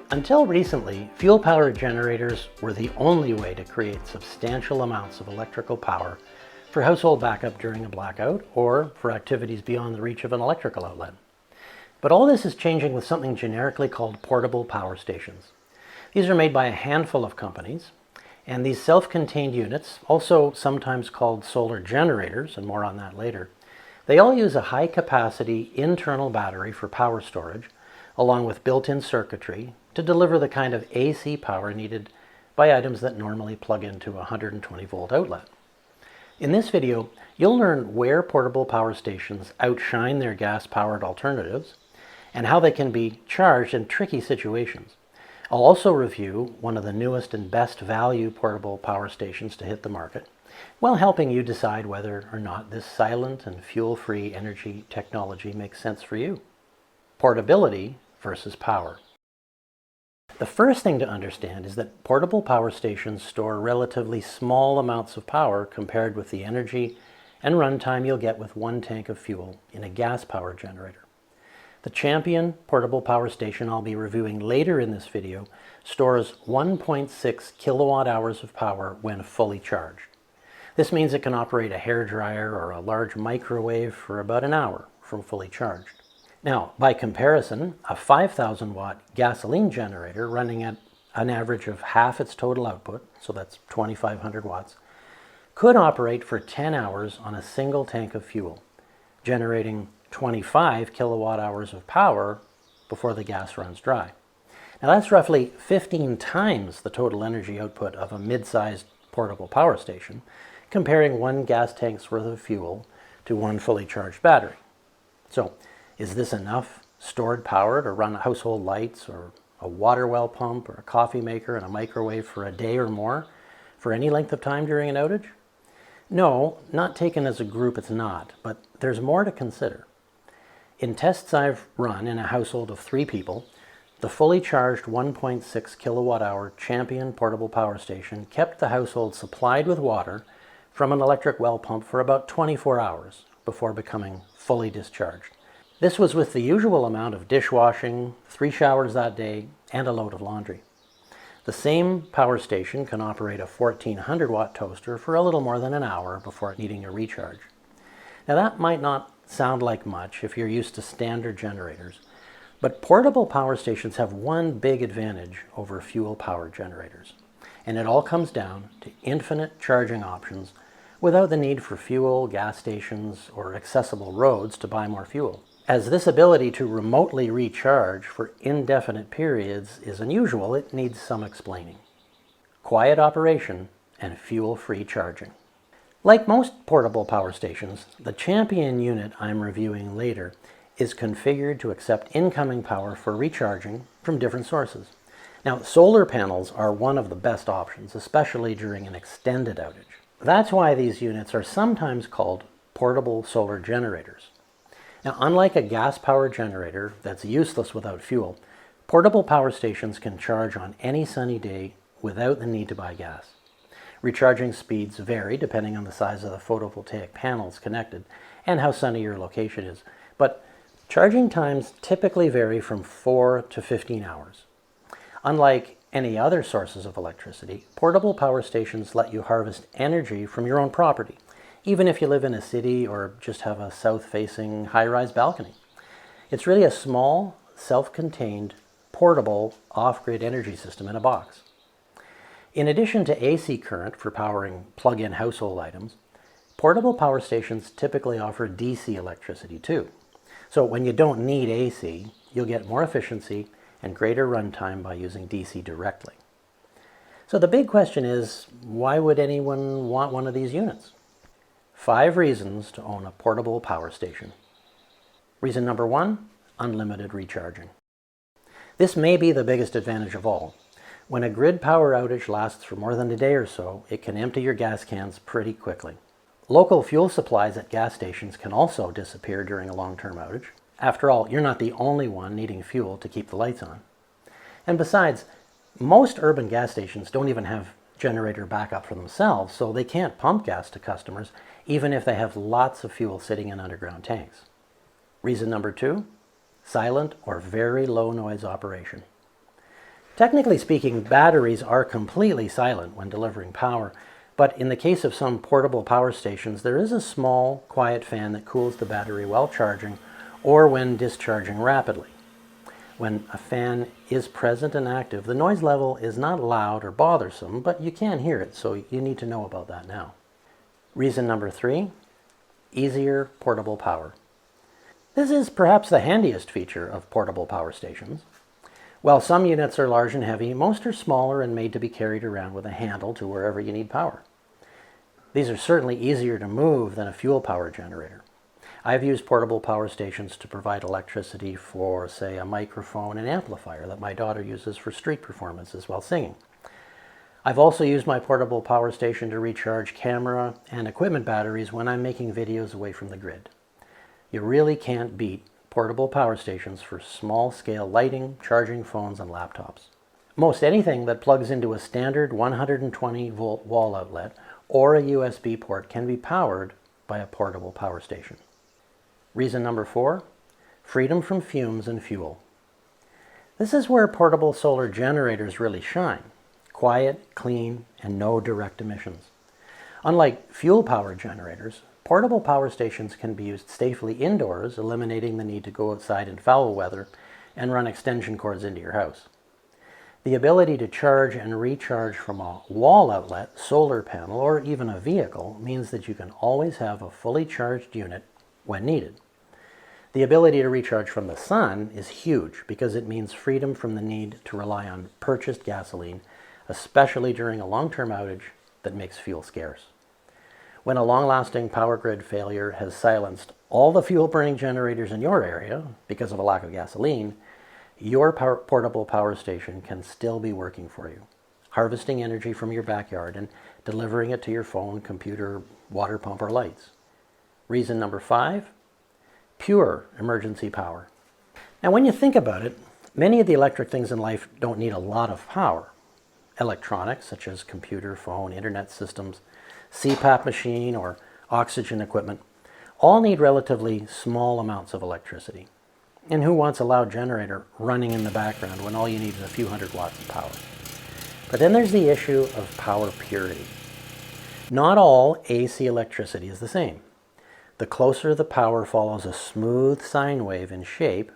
Until recently, fuel-powered generators were the only way to create substantial amounts of electrical power for household backup during a blackout or for activities beyond the reach of an electrical outlet. But all this is changing with something generically called portable power stations. These are made by a handful of companies, and these self-contained units, also sometimes called solar generators, and more on that later, they all use a high-capacity internal battery for power storage, along with built-in circuitry, to deliver the kind of AC power needed by items that normally plug into a 120-volt outlet. In this video, you'll learn where portable power stations outshine their gas-powered alternatives, and how they can be charged in tricky situations. I'll also review one of the newest and best value portable power stations to hit the market, while helping you decide whether or not this silent and fuel-free energy technology makes sense for you. Portability versus power. The first thing to understand is that portable power stations store relatively small amounts of power compared with the energy and runtime you'll get with one tank of fuel in a gas-powered generator. The Champion portable power station I'll be reviewing later in this video stores 1.6 kilowatt hours of power when fully charged. This means it can operate a hairdryer or a large microwave for about an hour from fully charged. Now, by comparison, a 5,000 watt gasoline generator running at an average of half its total output, so that's 2,500 watts, could operate for 10 hours on a single tank of fuel, generating 25 kilowatt hours of power before the gas runs dry. Now that's roughly 15 times the total energy output of a mid-sized portable power station, comparing one gas tank's worth of fuel to one fully charged battery. So, is this enough stored power to run household lights or a water well pump or a coffee maker and a microwave for a day or more for any length of time during an outage? No, not taken as a group it's not, but there's more to consider. In tests I've run in a household of 3 people, the fully charged 1.6 kilowatt hour Champion portable power station kept the household supplied with water from an electric well pump for about 24 hours before becoming fully discharged. This was with the usual amount of dishwashing, 3 showers that day, and a load of laundry. The same power station can operate a 1,400 watt toaster for a little more than an hour before needing a recharge. Now that might not sound like much if you're used to standard generators, but portable power stations have one big advantage over fuel-powered generators, and it all comes down to infinite charging options without the need for fuel, gas stations, or accessible roads to buy more fuel. As this ability to remotely recharge for indefinite periods is unusual, it needs some explaining. Quiet operation and fuel-free charging. Like most portable power stations, the Champion unit I'm reviewing later is configured to accept incoming power for recharging from different sources. Now, solar panels are one of the best options, especially during an extended outage. That's why these units are sometimes called portable solar generators. Now, unlike a gas-powered generator that's useless without fuel, portable power stations can charge on any sunny day without the need to buy gas. Recharging speeds vary depending on the size of the photovoltaic panels connected and how sunny your location is, but charging times typically vary from 4 to 15 hours. Unlike any other sources of electricity, portable power stations let you harvest energy from your own property, even if you live in a city or just have a south-facing high-rise balcony. It's really a small, self-contained, portable, off-grid energy system in a box. In addition to AC current for powering plug-in household items, portable power stations typically offer DC electricity too. So when you don't need AC, you'll get more efficiency and greater runtime by using DC directly. So the big question is, why would anyone want one of these units? 5 reasons to own a portable power station. Reason number 1, unlimited recharging. This may be the biggest advantage of all. When a grid power outage lasts for more than a day or so, it can empty your gas cans pretty quickly. Local fuel supplies at gas stations can also disappear during a long-term outage. After all, you're not the only one needing fuel to keep the lights on. And besides, most urban gas stations don't even have generator backup for themselves, so they can't pump gas to customers even if they have lots of fuel sitting in underground tanks. Reason number 2, silent or very low noise operation. Technically speaking, batteries are completely silent when delivering power, but in the case of some portable power stations, there is a small, quiet fan that cools the battery while charging or when discharging rapidly. When a fan is present and active, the noise level is not loud or bothersome, but you can hear it, so you need to know about that now. Reason number 3, easier portable power. This is perhaps the handiest feature of portable power stations. While some units are large and heavy, most are smaller and made to be carried around with a handle to wherever you need power. These are certainly easier to move than a fuel power generator. I've used portable power stations to provide electricity for, say, a microphone and amplifier that my daughter uses for street performances while singing. I've also used my portable power station to recharge camera and equipment batteries when I'm making videos away from the grid. You really can't beat portable power stations for small-scale lighting, charging phones, and laptops. Most anything that plugs into a standard 120-volt wall outlet or a USB port can be powered by a portable power station. Reason number 4, freedom from fumes and fuel. This is where portable solar generators really shine. Quiet, clean, and no direct emissions. Unlike fuel power generators, portable power stations can be used safely indoors, eliminating the need to go outside in foul weather and run extension cords into your house. The ability to charge and recharge from a wall outlet, solar panel, or even a vehicle means that you can always have a fully charged unit when needed. The ability to recharge from the sun is huge because it means freedom from the need to rely on purchased gasoline, especially during a long-term outage that makes fuel scarce. When a long-lasting power grid failure has silenced all the fuel-burning generators in your area because of a lack of gasoline, your portable power station can still be working for you, harvesting energy from your backyard and delivering it to your phone, computer, water pump, or lights. Reason number 5, pure emergency power. Now, when you think about it, many of the electric things in life don't need a lot of power. Electronics, such as computer, phone, internet systems, CPAP machine, or oxygen equipment, all need relatively small amounts of electricity. And who wants a loud generator running in the background when all you need is a few hundred watts of power? But then there's the issue of power purity. Not all AC electricity is the same. The closer the power follows a smooth sine wave in shape,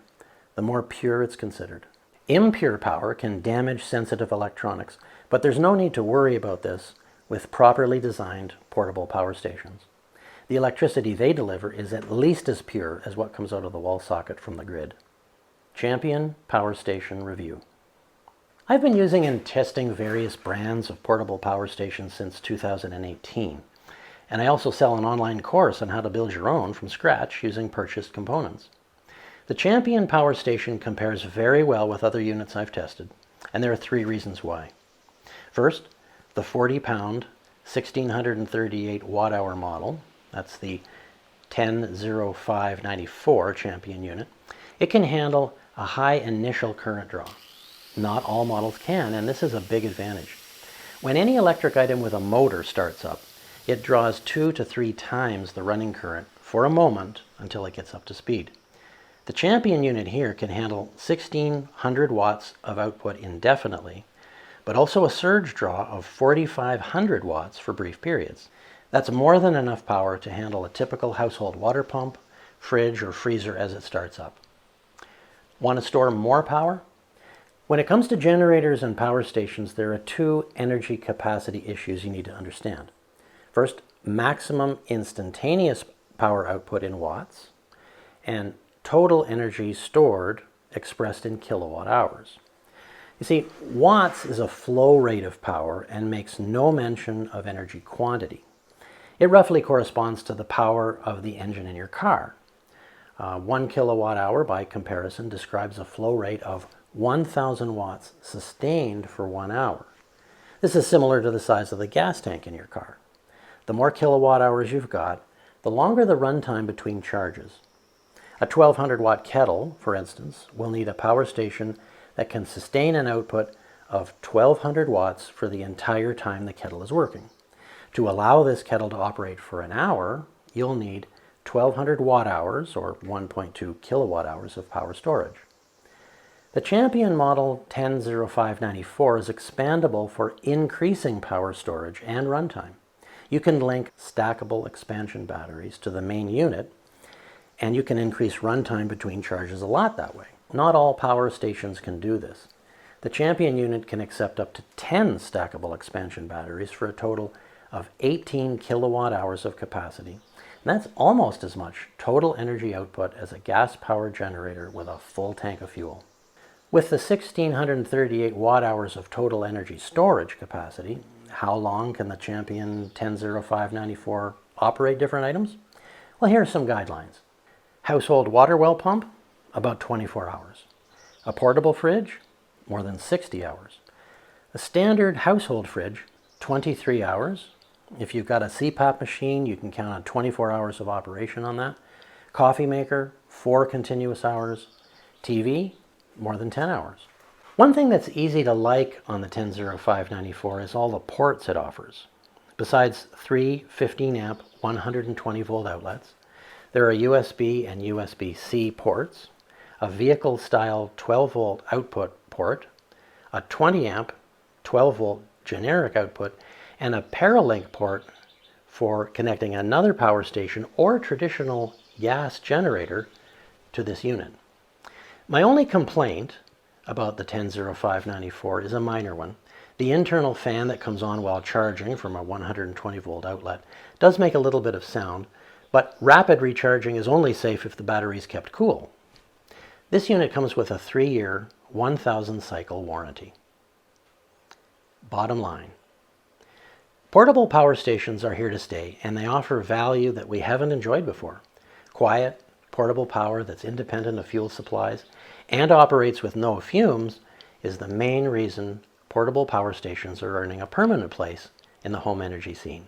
the more pure it's considered. Impure power can damage sensitive electronics, but there's no need to worry about this with properly designed portable power stations. The electricity they deliver is at least as pure as what comes out of the wall socket from the grid. Champion Power Station Review. I've been using and testing various brands of portable power stations since 2018, and I also sell an online course on how to build your own from scratch using purchased components. The Champion Power Station compares very well with other units I've tested, and there are 3 reasons why. First, the 40-pound, 1638 watt-hour model, that's the 100594 Champion unit, it can handle a high initial current draw. Not all models can, and this is a big advantage. When any electric item with a motor starts up, it draws 2 to 3 times the running current for a moment until it gets up to speed. The Champion unit here can handle 1600 watts of output indefinitely, but also a surge draw of 4500 watts for brief periods. That's more than enough power to handle a typical household water pump, fridge, or freezer as it starts up. Want to store more power? When it comes to generators and power stations, there are 2 energy capacity issues you need to understand. First, maximum instantaneous power output in watts, and total energy stored expressed in kilowatt hours. You see, watts is a flow rate of power and makes no mention of energy quantity. It roughly corresponds to the power of the engine in your car. 1 kilowatt hour, by comparison, describes a flow rate of 1,000 watts sustained for 1 hour. This is similar to the size of the gas tank in your car. The more kilowatt hours you've got, the longer the runtime between charges. A 1200 watt kettle, for instance, will need a power station that can sustain an output of 1200 watts for the entire time the kettle is working. To allow this kettle to operate for an hour, you'll need 1200 watt hours or 1.2 kilowatt hours of power storage. The Champion Model 100594 is expandable for increasing power storage and runtime. You can link stackable expansion batteries to the main unit, and you can increase runtime between charges a lot that way. Not all power stations can do this. The Champion unit can accept up to 10 stackable expansion batteries for a total of 18 kilowatt hours of capacity. And that's almost as much total energy output as a gas-powered generator with a full tank of fuel. With the 1,638 watt-hours of total energy storage capacity, how long can the Champion 100594 operate different items? Well, here are some guidelines. Household water well pump, about 24 hours. A portable fridge, more than 60 hours. A standard household fridge, 23 hours. If you've got a CPAP machine, you can count on 24 hours of operation on that. Coffee maker, 4 continuous hours. TV, more than 10 hours. One thing that's easy to like on the 100594 is all the ports it offers. Besides 3 15-amp 120-volt outlets, there are USB and USB-C ports, a vehicle-style 12-volt output port, a 20-amp 12-volt generic output, and a Paralink port for connecting another power station or traditional gas generator to this unit. My only complaint about the 100594 is a minor one. The internal fan that comes on while charging from a 120-volt outlet does make a little bit of sound, but rapid recharging is only safe if the battery is kept cool. This unit comes with a 3-year, 1,000 cycle warranty. Bottom line, portable power stations are here to stay, and they offer value that we haven't enjoyed before. Quiet, portable power that's independent of fuel supplies and operates with no fumes is the main reason portable power stations are earning a permanent place in the home energy scene.